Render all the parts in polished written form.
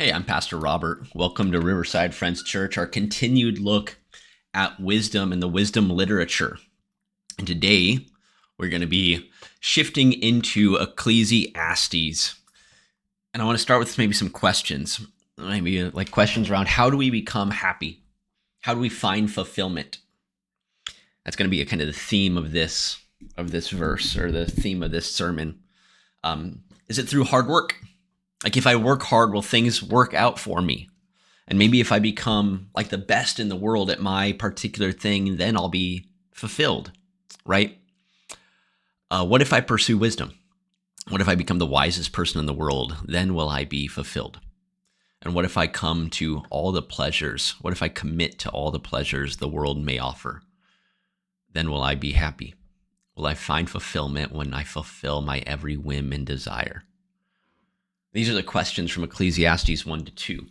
Hey, I'm Pastor Robert. Welcome to Riverside Friends Church, our continued look at wisdom and the wisdom literature. And today we're going to be shifting into Ecclesiastes. And I want to start with maybe some questions, maybe like questions around how do we become happy? How do we find fulfillment? That's going to be a kind of the theme of this verse, or the theme of this sermon. Is it through hard work? Like if I work hard, will things work out for me? And maybe if I become like the best in the world at my particular thing, then I'll be fulfilled, right? What if I pursue wisdom? What if I become the wisest person in the world? Then will I be fulfilled? And what if I come to all the pleasures? What if I commit to all the pleasures the world may offer? Then will I be happy? Will I find fulfillment when I fulfill my every whim and desire? These are the questions from Ecclesiastes 1 to 2,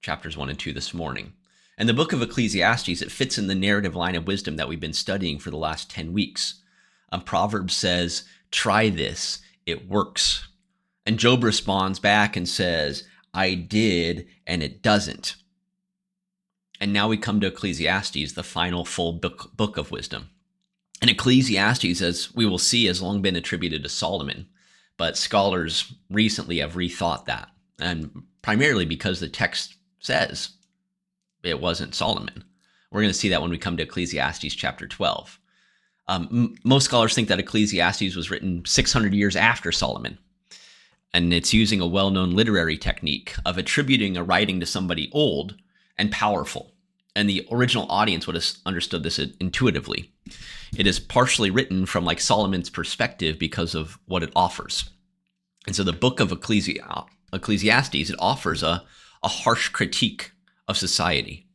chapters 1 and 2 this morning. And the book of Ecclesiastes, it fits in the narrative line of wisdom that we've been studying for the last 10 weeks. Proverbs says, try this, it works. And Job responds back and says, I did, and it doesn't. And now we come to Ecclesiastes, the final full book of wisdom. And Ecclesiastes, as we will see, has long been attributed to Solomon. But scholars recently have rethought that, and primarily because the text says it wasn't Solomon. We're going to see that when we come to Ecclesiastes chapter 12. Most scholars think that Ecclesiastes was written 600 years after Solomon, and it's using a well-known literary technique of attributing a writing to somebody old and powerful. And the original audience would have understood this intuitively. It is partially written from like Solomon's perspective because of what it offers. And so the book of Ecclesiastes, it offers a harsh critique of society.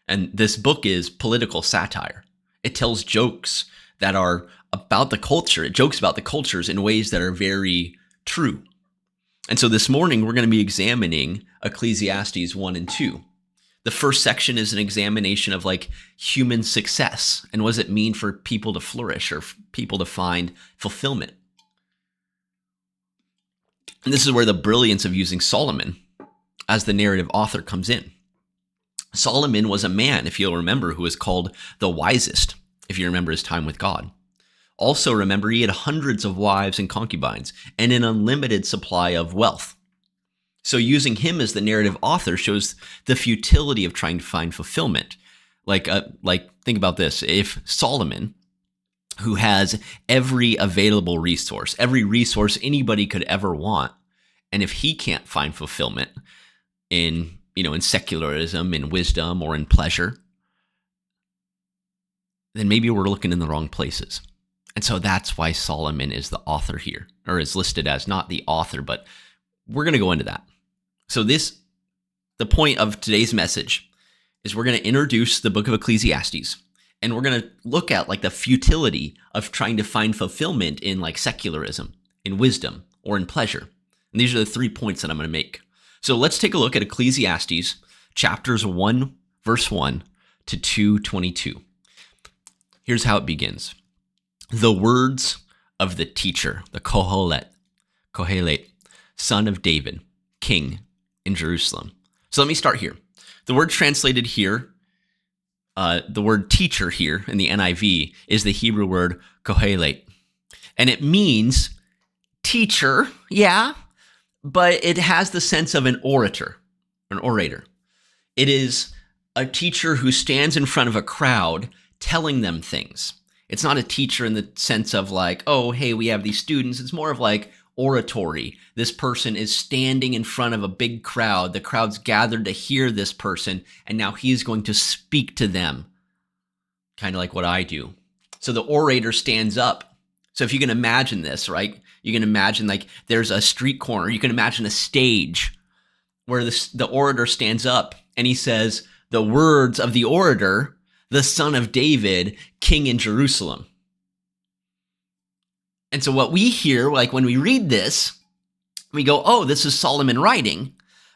And this book is political satire. It tells jokes that are about the culture. It jokes about the cultures in ways that are very true. And so this morning, we're going to be examining Ecclesiastes 1 and 2. The first section is an examination of like human success and what does it mean for people to flourish or people to find fulfillment. And this is where the brilliance of using Solomon as the narrative author comes in. Solomon was a man, if you'll remember, who was called the wisest, if you remember his time with God. Also remember, he had hundreds of wives and concubines and an unlimited supply of wealth. So using him as the narrative author shows the futility of trying to find fulfillment. Like think about this. If Solomon, who has every available resource, every resource anybody could ever want, and if he can't find fulfillment in secularism, in wisdom, or in pleasure, then maybe we're looking in the wrong places. And so that's why Solomon is the author here, or is listed as not the author, but we're going to go into that. So the point of today's message is we're going to introduce the book of Ecclesiastes, and we're going to look at like the futility of trying to find fulfillment in like secularism, in wisdom, or in pleasure. And these are the 3 points that I'm going to make. So let's take a look at Ecclesiastes chapters 1, verse 1 to 2:22. Here's how it begins. The words of the teacher, the Kohelet, son of David, king in Jerusalem. So let me start here. The word translated here, the word teacher here in the NIV is the Hebrew word Kohelet. And it means teacher, yeah, but it has the sense of an orator. It is a teacher who stands in front of a crowd telling them things. It's not a teacher in the sense of like, oh, hey, we have these students. It's more of like oratory. This person is standing in front of a big crowd. The crowd's gathered to hear this person, and now he's going to speak to them, kind of like what I do. So the orator stands up. So if you can imagine this, right? You can imagine like there's a street corner. You can imagine a stage where the orator stands up and he says the words of the orator, the son of David, king in Jerusalem. And so what we hear, like when we read this, we go, oh, this is Solomon writing.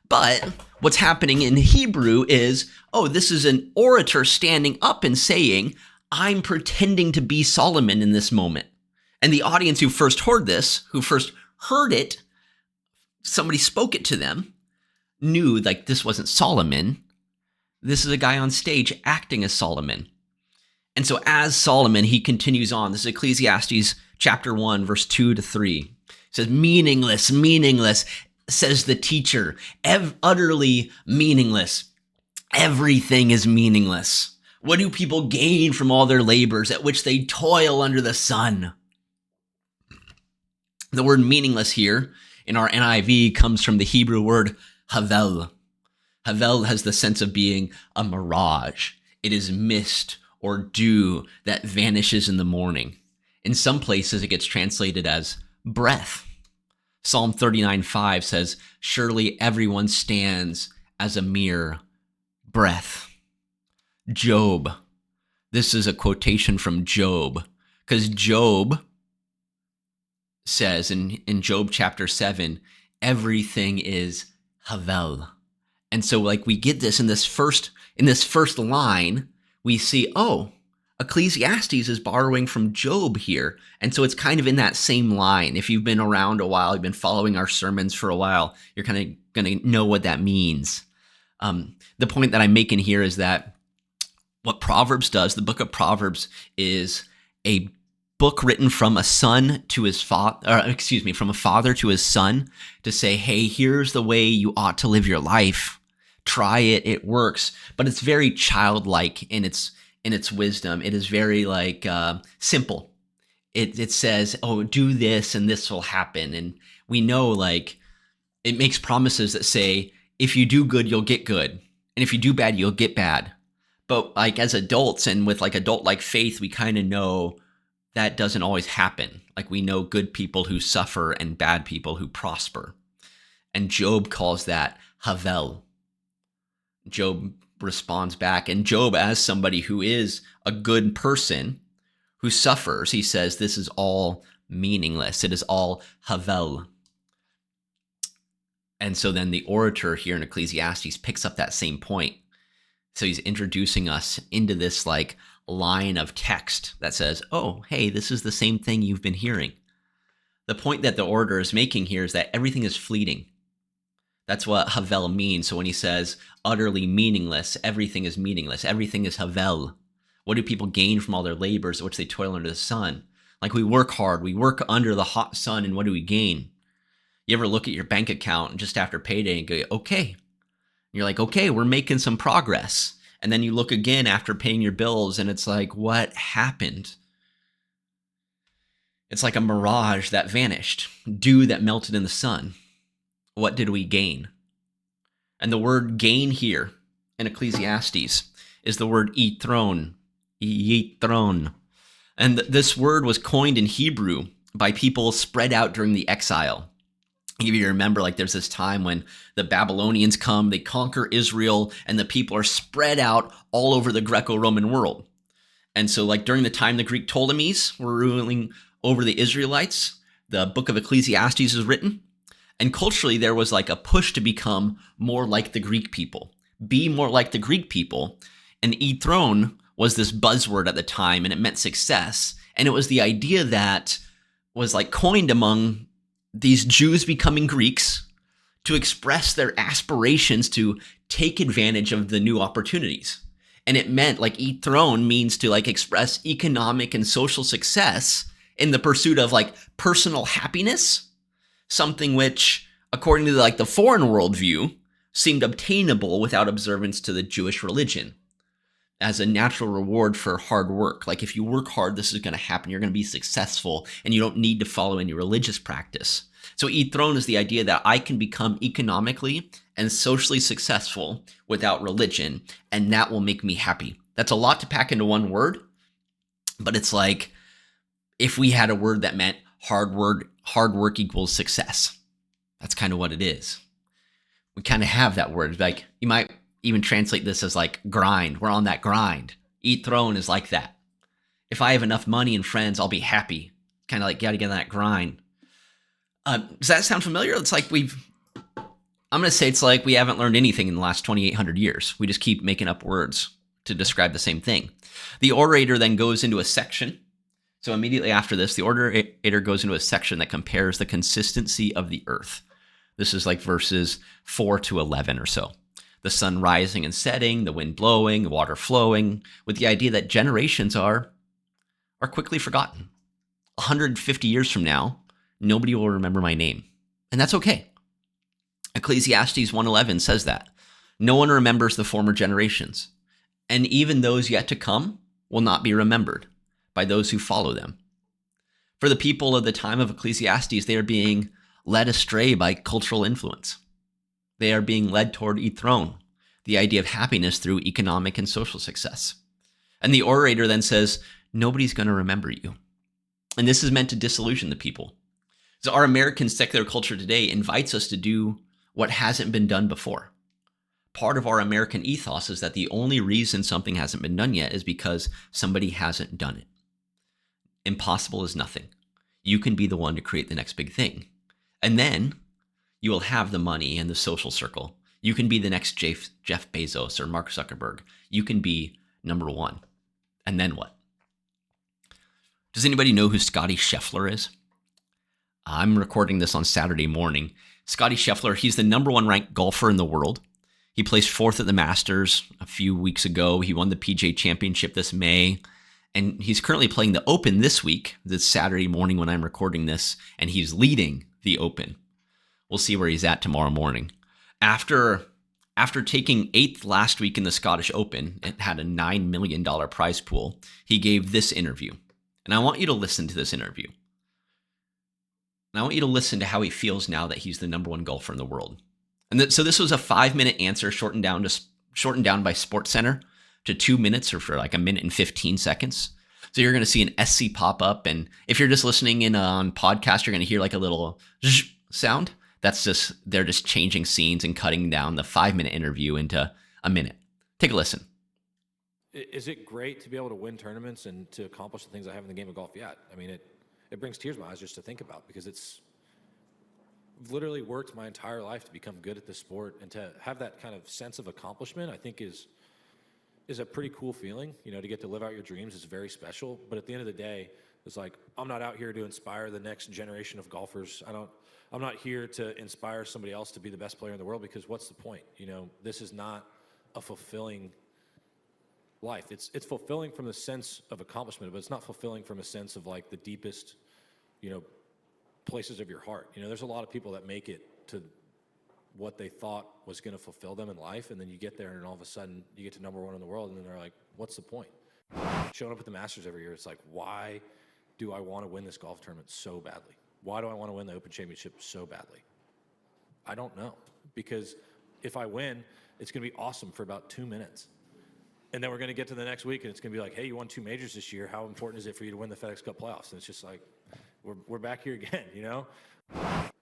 But what's happening in Hebrew is, oh, this is an orator standing up and saying, I'm pretending to be Solomon in this moment. And the audience who first heard it, somebody spoke it to them. knew like this wasn't Solomon. This is a guy on stage acting as Solomon. And so as Solomon, he continues on. This is Ecclesiastes chapter 1, verse 2 to 3. It says, meaningless, meaningless, says the teacher, utterly meaningless. Everything is meaningless. What do people gain from all their labors at which they toil under the sun? The word meaningless here in our NIV comes from the Hebrew word havel. Havel has the sense of being a mirage. It is mist or dew that vanishes in the morning. In some places, it gets translated as breath. Psalm 39:5 says, surely everyone stands as a mere breath. Job. This is a quotation from Job, because Job says in Job chapter 7, everything is havel. And so like we get this in this first line, we see, oh, Ecclesiastes is borrowing from Job here. And so it's kind of in that same line. If you've been around a while, you've been following our sermons for a while, you're kind of going to know what that means. The point that I'm making here is that what Proverbs does, the book of Proverbs, is a book written from a son to his father, from a father to his son, to say, hey, here's the way you ought to live your life. Try it, it works. But it's very childlike in its wisdom. It is very like simple. It says, oh, do this and this will happen. And we know like it makes promises that say, if you do good, you'll get good. And if you do bad, you'll get bad. But like as adults and with like adult-like faith, we kind of know that doesn't always happen. Like we know good people who suffer and bad people who prosper. And Job calls that havel. Job responds back. And Job, as somebody who is a good person who suffers, he says, this is all meaningless. It is all havel. And so then the orator here in Ecclesiastes picks up that same point. So he's introducing us into this like line of text that says, oh, hey, this is the same thing you've been hearing. The point that the orator is making here is that everything is fleeting. That's what havel means. So when he says utterly meaningless, everything is meaningless. Everything is havel. What do people gain from all their labors at which they toil under the sun? Like we work hard, we work under the hot sun, and what do we gain? You ever look at your bank account and just after payday and go, okay. And you're like, okay, we're making some progress. And then you look again after paying your bills and it's like, what happened? It's like a mirage that vanished, dew that melted in the sun. What did we gain? And the word gain here in Ecclesiastes is the word yithron. Yithron. And this word was coined in Hebrew by people spread out during the exile. If you remember, like there's this time when the Babylonians come, they conquer Israel, and the people are spread out all over the Greco-Roman world. And so like during the time the Greek Ptolemies were ruling over the Israelites, the book of Ecclesiastes is written. And culturally, there was like a push to become more like the Greek people, be more like the Greek people. And yithron was this buzzword at the time, and it meant success. And it was the idea that was like coined among these Jews becoming Greeks to express their aspirations to take advantage of the new opportunities. And it meant like yithron means to like express economic and social success in the pursuit of like personal happiness, something which, according to like the foreign worldview, seemed obtainable without observance to the Jewish religion as a natural reward for hard work. Like if you work hard, this is going to happen. You're going to be successful and you don't need to follow any religious practice. So yithron is the idea that I can become economically and socially successful without religion, and that will make me happy. That's a lot to pack into one word, but it's like if we had a word that meant hard work equals success. That's kind of what it is. We kind of have that word. Like you might even translate this as like grind. We're on that grind. Yithron is like that. If I have enough money and friends, I'll be happy. Kind of like got to get on that grind. Does that sound familiar? It's like I'm going to say it's like we haven't learned anything in the last 2,800 years. We just keep making up words to describe the same thing. The orator then goes into a section. So immediately after this, the orator goes into a section that compares the consistency of the earth. This is like verses 4 to 11 or so. The sun rising and setting, the wind blowing, the water flowing, with the idea that generations are quickly forgotten. 150 years from now, nobody will remember my name. And that's okay. Ecclesiastes 1:11 says that. No one remembers the former generations, and even those yet to come will not be remembered by those who follow them. For the people of the time of Ecclesiastes, they are being led astray by cultural influence. They are being led toward ethrone, the idea of happiness through economic and social success. And the orator then says, nobody's going to remember you. And this is meant to disillusion the people. So our American secular culture today invites us to do what hasn't been done before. Part of our American ethos is that the only reason something hasn't been done yet is because somebody hasn't done it. Impossible is nothing. You can be the one to create the next big thing. And then you will have the money and the social circle. You can be the next Jeff Bezos or Mark Zuckerberg. You can be number one. And then what? Does anybody know who Scottie Scheffler is? I'm recording this on Saturday morning. Scottie Scheffler, he's the number one ranked golfer in the world. He placed fourth at the Masters a few weeks ago. He won the PGA Championship this May. And he's currently playing the Open this week, this Saturday morning when I'm recording this, and he's leading the Open. We'll see where he's at tomorrow morning. After taking 8th last week in the Scottish Open, it had a $9 million prize pool. He gave this interview. And I want you to listen to this interview. And I want you to listen to how he feels now that he's the number one golfer in the world. And so this was a 5-minute answer shortened down by SportsCenter to 2 minutes, or for like a minute and 15 seconds. So you're going to see an SC pop up. And if you're just listening in on podcast, you're going to hear like a little sound. They're just changing scenes and cutting down the 5-minute interview into a minute. Take a listen. Is it great to be able to win tournaments and to accomplish the things I have in the game of golf? Yeah. I mean, it brings tears to my eyes just to think about, because it's literally worked my entire life to become good at this sport, and to have that kind of sense of accomplishment, I think is a pretty cool feeling. You know, to get to live out your dreams is very special. But at the end of the day, it's like, I'm not out here to inspire the next generation of golfers. I'm not here to inspire somebody else to be the best player in the world, because what's the point? You know, this is not a fulfilling life. It's fulfilling from the sense of accomplishment, but it's not fulfilling from a sense of like the deepest, places of your heart. There's a lot of people that make it to what they thought was going to fulfill them in life, and then you get there and all of a sudden you get to number one in the world, and then they're like, what's the point? Showing up at the Masters every year, it's like, why do I want to win this golf tournament so badly? Why do I want to win the Open Championship so badly? I don't know, because if I win, it's going to be awesome for about 2 minutes. And then we're going to get to the next week, and it's going to be like, hey, you won 2 majors this year. How important is it for you to win the FedEx Cup playoffs? And it's just like, we're back here again,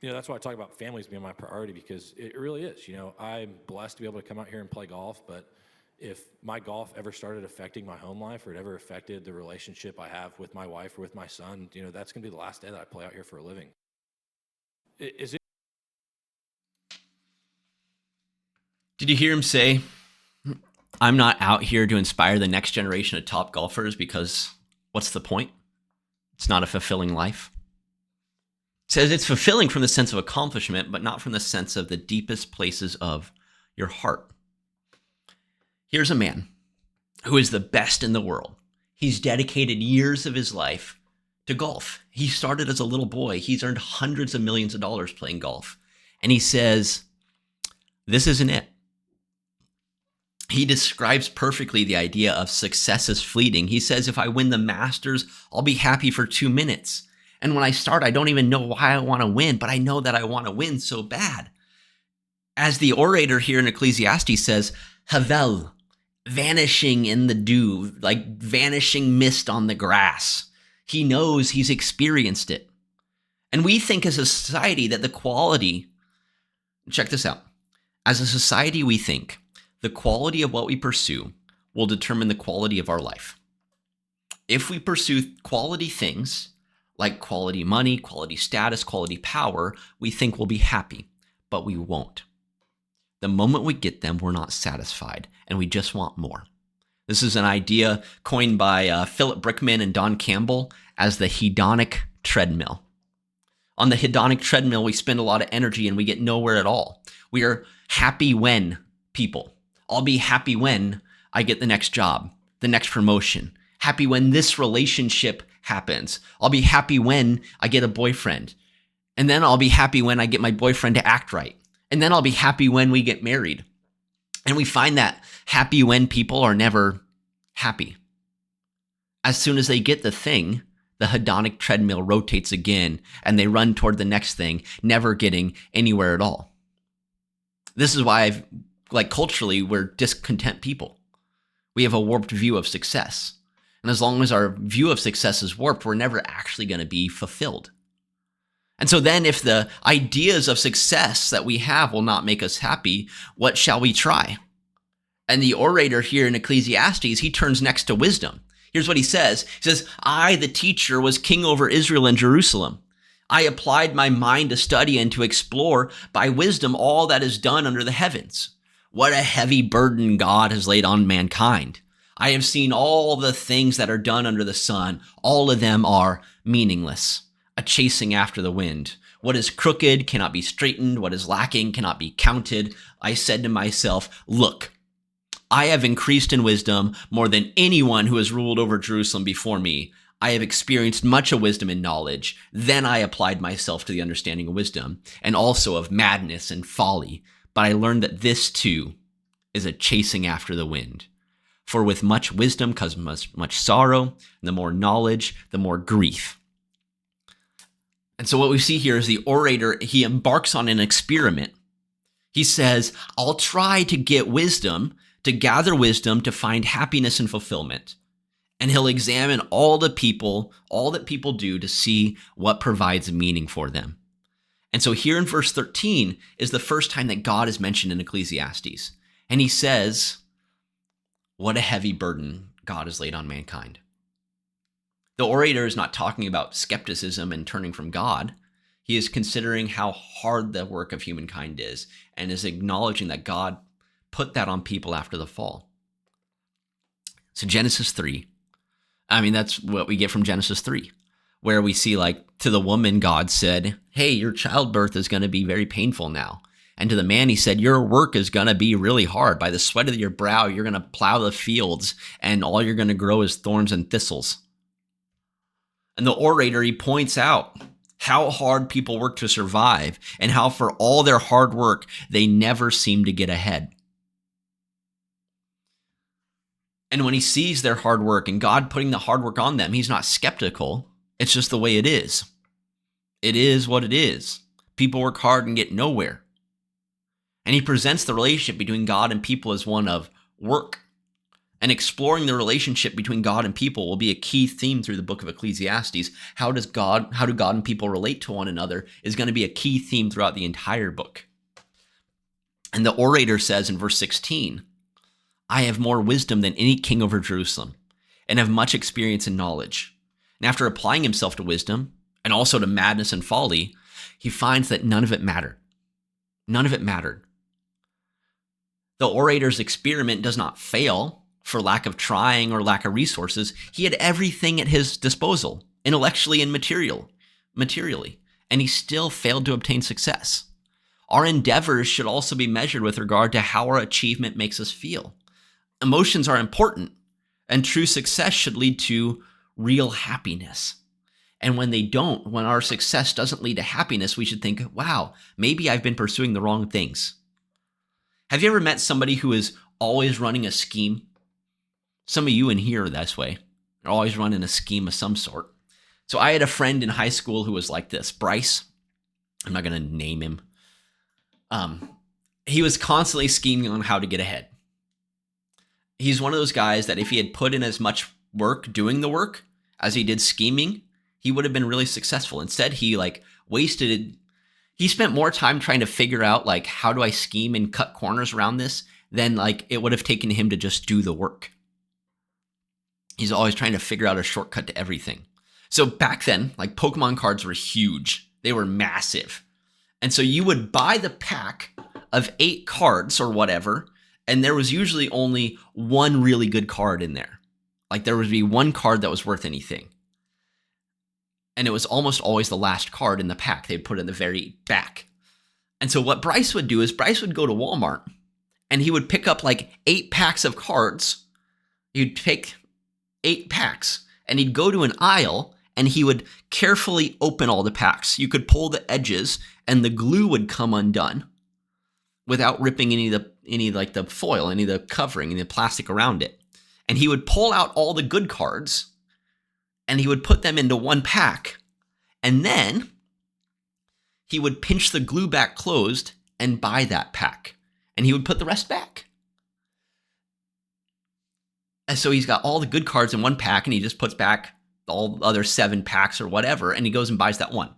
That's why I talk about families being my priority, because it really is. I'm blessed to be able to come out here and play golf, but if my golf ever started affecting my home life, or it ever affected the relationship I have with my wife or with my son, that's going to be the last day that I play out here for a living. Is it? Did you hear him say, I'm not out here to inspire the next generation of top golfers, because what's the point? It's not a fulfilling life. It says it's fulfilling from the sense of accomplishment, but not from the sense of the deepest places of your heart. Here's a man who is the best in the world. He's dedicated years of his life to golf. He started as a little boy. He's earned hundreds of millions of dollars playing golf. And he says, this isn't it. He describes perfectly the idea of success is fleeting. He says, if I win the Masters, I'll be happy for 2 minutes. And when I start, I don't even know why I want to win, but I know that I want to win so bad. As the orator here in Ecclesiastes says, Havel, vanishing in the dew, like vanishing mist on the grass. He knows, he's experienced it. And we think as a society that the quality, check this out. As a society, we think the quality of what we pursue will determine the quality of our life. If we pursue quality things, like quality money, quality status, quality power, we think we'll be happy, but we won't. The moment we get them, we're not satisfied, and we just want more. This is an idea coined by Philip Brickman and Don Campbell as the hedonic treadmill. On the hedonic treadmill, we spend a lot of energy and we get nowhere at all. We are happy when people. I'll be happy when I get the next job, the next promotion. Happy when this relationship happens. I'll be happy when I get a boyfriend. And then I'll be happy when I get my boyfriend to act right. And then I'll be happy when we get married. And we find that happy when people are never happy. As soon as they get the thing, the hedonic treadmill rotates again and they run toward the next thing, never getting anywhere at all. This is why culturally, we're discontent people. We have a warped view of success. And as long as our view of success is warped, we're never actually going to be fulfilled. And so then if the ideas of success that we have will not make us happy, what shall we try? And the orator here in Ecclesiastes, he turns next to wisdom. Here's what he says. He says, I, the teacher, was king over Israel and Jerusalem. I applied my mind to study and to explore by wisdom all that is done under the heavens. What a heavy burden God has laid on mankind. I have seen all the things that are done under the sun. All of them are meaningless, a chasing after the wind. What is crooked cannot be straightened. What is lacking cannot be counted. I said to myself, look, I have increased in wisdom more than anyone who has ruled over Jerusalem before me. I have experienced much of wisdom and knowledge. Then I applied myself to the understanding of wisdom and also of madness and folly. But I learned that this too is a chasing after the wind. For with much wisdom comes much sorrow, and the more knowledge, the more grief. And so what we see here is the orator, he embarks on an experiment. He says, I'll try to get wisdom, to gather wisdom, to find happiness and fulfillment. And he'll examine all that people do to see what provides meaning for them. And so here in verse 13 is the first time that God is mentioned in Ecclesiastes. And he says, what a heavy burden God has laid on mankind. The orator is not talking about skepticism and turning from God. He is considering how hard the work of humankind is and is acknowledging that God put that on people after the fall. So Genesis 3, that's what we get from Genesis 3, where we see to the woman, God said, hey, your childbirth is going to be very painful now. And to the man, he said, your work is going to be really hard. By the sweat of your brow, you're going to plow the fields, and all you're going to grow is thorns and thistles. And the orator, he points out how hard people work to survive and how for all their hard work, they never seem to get ahead. And when he sees their hard work and God putting the hard work on them, he's not skeptical. It's just the way it is. It is what it is. People work hard and get nowhere. And he presents the relationship between God and people as one of work. And exploring the relationship between God and people will be a key theme through the book of Ecclesiastes. How do God and people relate to one another is going to be a key theme throughout the entire book. And the orator says in verse 16, I have more wisdom than any king over Jerusalem and have much experience and knowledge. And after applying himself to wisdom and also to madness and folly, he finds that none of it mattered. None of it mattered. The orator's experiment does not fail for lack of trying or lack of resources. He had everything at his disposal, intellectually and materially, and he still failed to obtain success. Our endeavors should also be measured with regard to how our achievement makes us feel. Emotions are important, and true success should lead to real happiness. And when they don't, when our success doesn't lead to happiness, we should think, wow, maybe I've been pursuing the wrong things. Have you ever met somebody who is always running a scheme? Some of you in here are this way. They're always running a scheme of some sort. So I had a friend in high school who was like this, Bryce. I'm not going to name him. He was constantly scheming on how to get ahead. He's one of those guys that if he had put in as much work doing the work as he did scheming, he would have been really successful. Instead, he spent more time trying to figure out how do I scheme and cut corners around this than it would have taken him to just do the work. He's always trying to figure out a shortcut to everything. So back then, Pokemon cards were huge. They were massive. And so you would buy the pack of 8 cards or whatever, and there was usually only one really good card in there. There would be one card that was worth anything. And it was almost always the last card in the pack. They'd put it in the very back. And so what Bryce would do is Bryce would go to Walmart and he would pick up like 8 packs of cards. He'd pick 8 packs and he'd go to an aisle and he would carefully open all the packs. You could pull the edges and the glue would come undone without ripping any of the foil, any of the covering, any of the plastic around it. And he would pull out all the good cards and he would put them into one pack. And then he would pinch the glue back closed and buy that pack. And he would put the rest back. And so he's got all the good cards in one pack and he just puts back all the other 7 packs or whatever. And he goes and buys that one.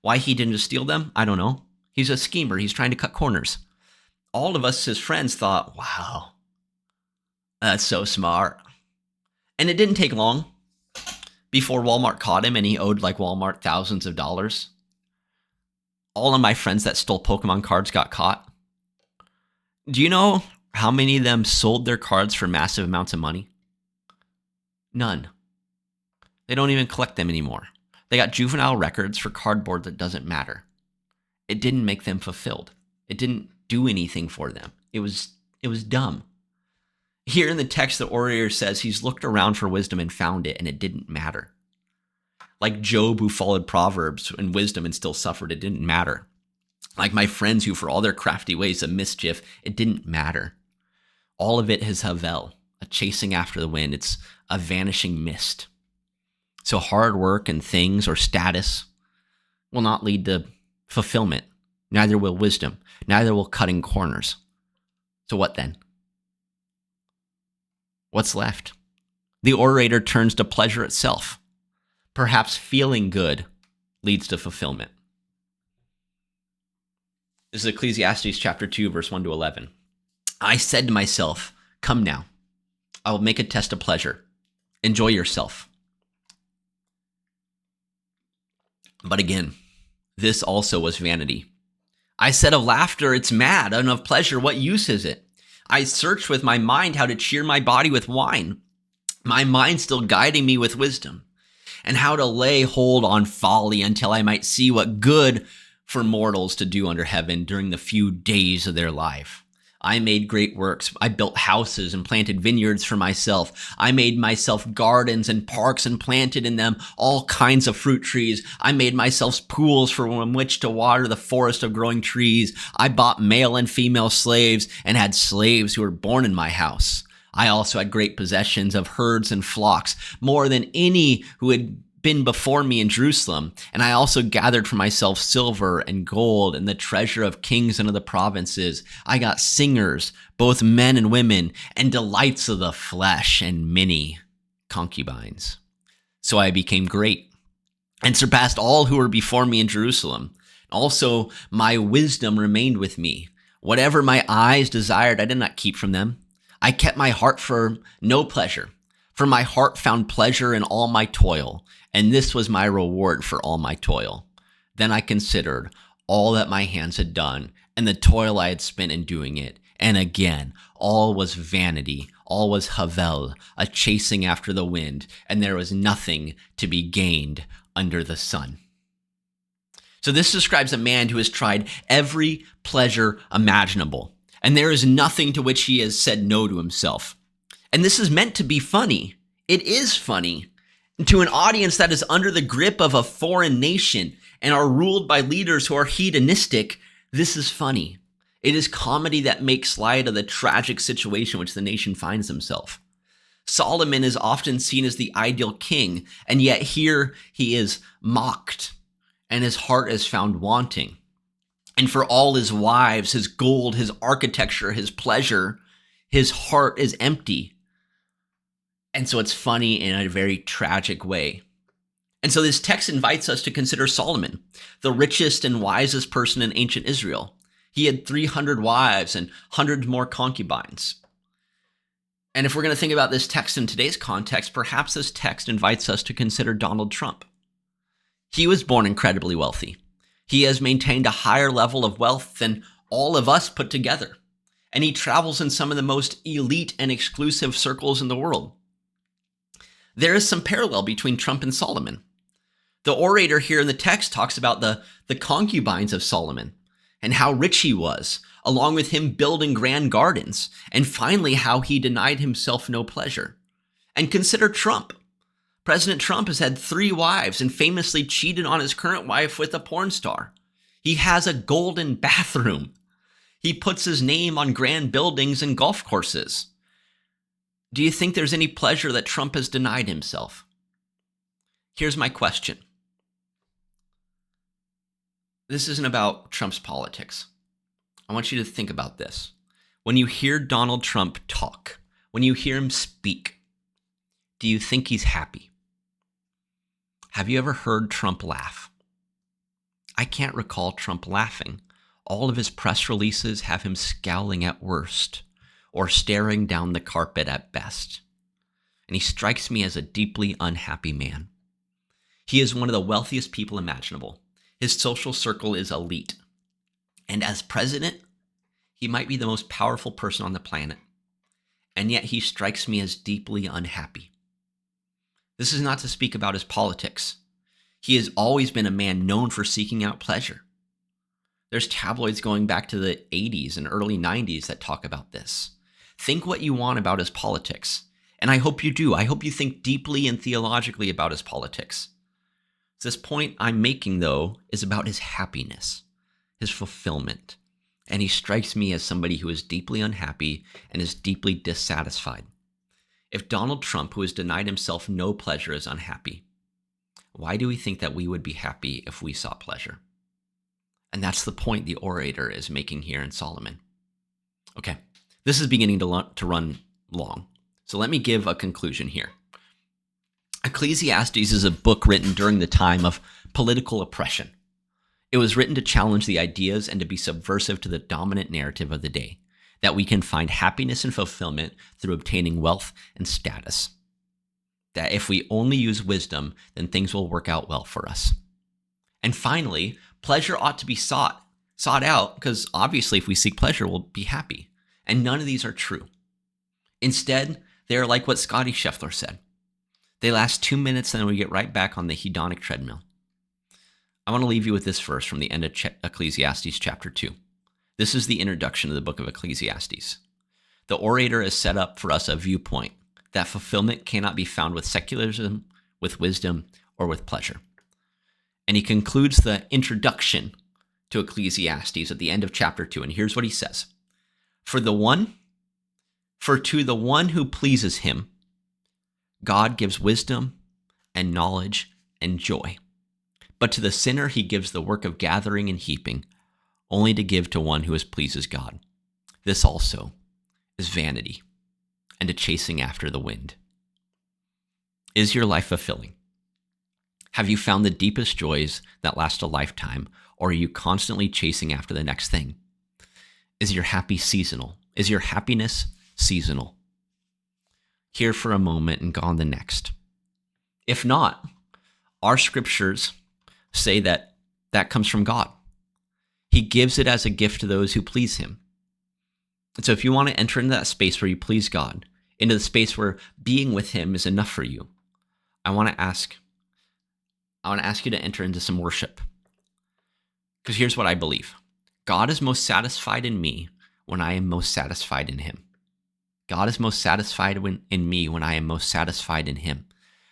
Why he didn't just steal them, I don't know. He's a schemer. He's trying to cut corners. All of us, his friends, thought, wow, that's so smart. And it didn't take long before Walmart caught him and he owed like Walmart thousands of dollars. All of my friends that stole Pokemon cards got caught. Do you know how many of them sold their cards for massive amounts of money? None. They don't even collect them anymore. They got juvenile records for cardboard that doesn't matter. It didn't make them fulfilled. It didn't do anything for them. It was dumb. Here in the text, the orator says he's looked around for wisdom and found it, and it didn't matter. Like Job, who followed Proverbs and wisdom and still suffered, it didn't matter. Like my friends who, for all their crafty ways of mischief, it didn't matter. All of it is havel, a chasing after the wind. It's a vanishing mist. So hard work and things or status will not lead to fulfillment. Neither will wisdom. Neither will cutting corners. So what then? What's left? The orator turns to pleasure itself. Perhaps feeling good leads to fulfillment. This is Ecclesiastes chapter 2, verse 1 to 11. I said to myself, come now, I will make a test of pleasure. Enjoy yourself. But again, this also was vanity. I said of laughter, it's mad, and of pleasure, what use is it? I searched with my mind how to cheer my body with wine, my mind still guiding me with wisdom, and how to lay hold on folly until I might see what good for mortals to do under heaven during the few days of their life. I made great works. I built houses and planted vineyards for myself. I made myself gardens and parks and planted in them all kinds of fruit trees. I made myself pools from which to water the forest of growing trees. I bought male and female slaves and had slaves who were born in my house. I also had great possessions of herds and flocks, more than any who had been before me in Jerusalem. And I also gathered for myself silver and gold and the treasure of kings and of the provinces. I got singers, both men and women, and delights of the flesh, and many concubines. So I became great and surpassed all who were before me in Jerusalem. Also, my wisdom remained with me. Whatever my eyes desired, I did not keep from them. I kept my heart for no pleasure, for my heart found pleasure in all my toil, and this was my reward for all my toil. Then I considered all that my hands had done, and the toil I had spent in doing it. And again, all was vanity, all was havel, a chasing after the wind, and there was nothing to be gained under the sun. So this describes a man who has tried every pleasure imaginable, and there is nothing to which he has said no to himself. And this is meant to be funny. It is funny. To an audience that is under the grip of a foreign nation and are ruled by leaders who are hedonistic, this is funny. It is comedy that makes light of the tragic situation which the nation finds himself. Solomon is often seen as the ideal king, and yet here he is mocked, and his heart is found wanting. And for all his wives, his gold, his architecture, his pleasure, his heart is empty. And so it's funny in a very tragic way. And so this text invites us to consider Solomon, the richest and wisest person in ancient Israel. He had 300 wives and hundreds more concubines. And if we're going to think about this text in today's context, perhaps this text invites us to consider Donald Trump. He was born incredibly wealthy. He has maintained a higher level of wealth than all of us put together. And he travels in some of the most elite and exclusive circles in the world. There is some parallel between Trump and Solomon. The orator here in the text talks about the concubines of Solomon and how rich he was, along with him building grand gardens, and finally how he denied himself no pleasure. And consider Trump. President Trump has had 3 wives and famously cheated on his current wife with a porn star. He has a golden bathroom. He puts his name on grand buildings and golf courses. Do you think there's any pleasure that Trump has denied himself? Here's my question. This isn't about Trump's politics. I want you to think about this. When you hear Donald Trump talk, when you hear him speak, do you think he's happy? Have you ever heard Trump laugh? I can't recall Trump laughing. All of his press releases have him scowling at worst or staring down the carpet at best. And he strikes me as a deeply unhappy man. He is one of the wealthiest people imaginable. His social circle is elite. And as president, he might be the most powerful person on the planet. And yet he strikes me as deeply unhappy. This is not to speak about his politics. He has always been a man known for seeking out pleasure. There's tabloids going back to the 80s and early 90s that talk about this. Think what you want about his politics. And I hope you do. I hope you think deeply and theologically about his politics. This point I'm making, though, is about his happiness, his fulfillment. And he strikes me as somebody who is deeply unhappy and is deeply dissatisfied. If Donald Trump, who has denied himself no pleasure, is unhappy, why do we think that we would be happy if we sought pleasure? And that's the point the orator is making here in Solomon. Okay, this is beginning to run long. So let me give a conclusion here. Ecclesiastes is a book written during the time of political oppression. It was written to challenge the ideas and to be subversive to the dominant narrative of the day, that we can find happiness and fulfillment through obtaining wealth and status. That if we only use wisdom, then things will work out well for us. And finally, pleasure ought to be sought out, because obviously if we seek pleasure, we'll be happy. And none of these are true. Instead, they are like what Scotty Scheffler said. They last 2 minutes and then we get right back on the hedonic treadmill. I want to leave you with this verse from the end of Ecclesiastes chapter 2. This is the introduction to the book of Ecclesiastes. The orator has set up for us a viewpoint that fulfillment cannot be found with secularism, with wisdom, or with pleasure. And he concludes the introduction to Ecclesiastes at the end of chapter 2, and here's what he says. For to the one who pleases him, God gives wisdom and knowledge and joy. But to the sinner he gives the work of gathering and heaping, only to give to one who pleases God. This also is vanity and a chasing after the wind. Is your life fulfilling? Have you found the deepest joys that last a lifetime, or are you constantly chasing after the next thing? Is your happiness seasonal? Here for a moment and gone the next. If not, our scriptures say that comes from God. He gives it as a gift to those who please him. And so if you want to enter into that space where you please God, into the space where being with him is enough for you, I want to ask you to enter into some worship. Because here's what I believe. God is most satisfied in me when I am most satisfied in him. God is most satisfied in me when I am most satisfied in him.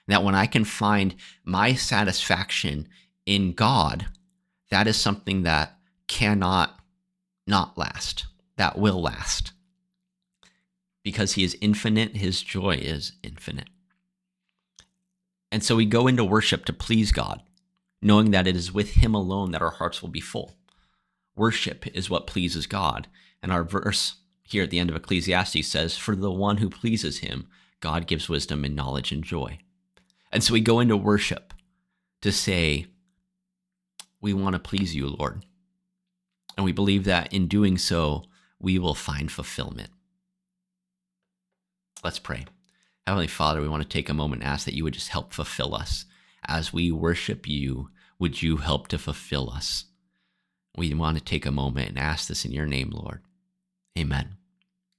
And that when I can find my satisfaction in God, that is something that cannot not last, that will last. Because he is infinite, his joy is infinite. And so we go into worship to please God, knowing that it is with him alone that our hearts will be full. Worship is what pleases God. And our verse here at the end of Ecclesiastes says, for the one who pleases him, God gives wisdom and knowledge and joy. And so we go into worship to say, we want to please you, Lord. And we believe that in doing so, we will find fulfillment. Let's pray. Heavenly Father, we want to take a moment and ask that you would just help fulfill us. As we worship you, would you help to fulfill us? We want to take a moment and ask this in your name, Lord. Amen.